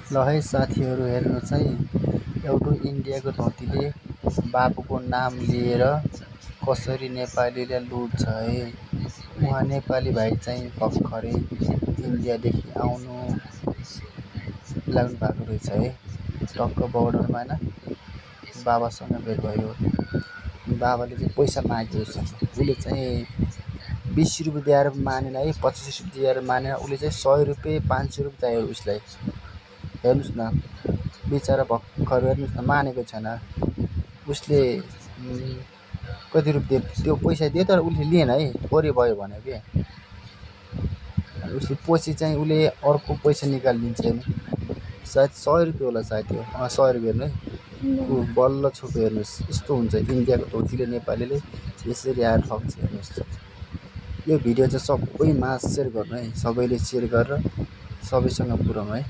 ल है साथीहरू हेर्नु चाहिँ एउटा इन्डियाको धोतीले बाबुको नाम लिएर कसरी नेपालीलाई लुट्छ है। उहाँ नेपाली भाइ चाहिँ भर्खरै इन्डियादेखि आउनु लाग्नु भएको रहेछ है। टक्क बोर्डरमा होइन बाबासँग भेट भयो। बाबाले चाहिँ पैसा माग्यो उससँग। उसले चाहिँ 20 रुपियाँ दिएर मानेन है, 25 रुपियाँ दिएर मानेन। उसले चाहिँ 100 रुपियाँ 500 रुपियाँ चाहियो उसलाई। हेर्नुहोस् न, बिचरा भर्खर हेर्नुहोस् न, मानेको छैन उसले। कति रुपियाँ त्यो पैसा दियो तर उसले लिएन है, थोरै भयो भन्यो के। उसले पछि चाहिँ उसले अर्को पैसा निकालिदिन्छ नि, सायद 100 रुपियाँ होला सायद त्यो। 100 रुपियाँ हेर्नु है, बल्ल छोपो हेर्नुहोस्। यस्तो हुन्छ इन्डियाको धोतीले नेपालीले यसरी आएर ठग्छ हेर्नुहोस्। यो भिडियो चाहिँ सबैमा सेयर गर्नु है, सबैले सेयर गरेर सबैसँग पुऱ्याउनु है।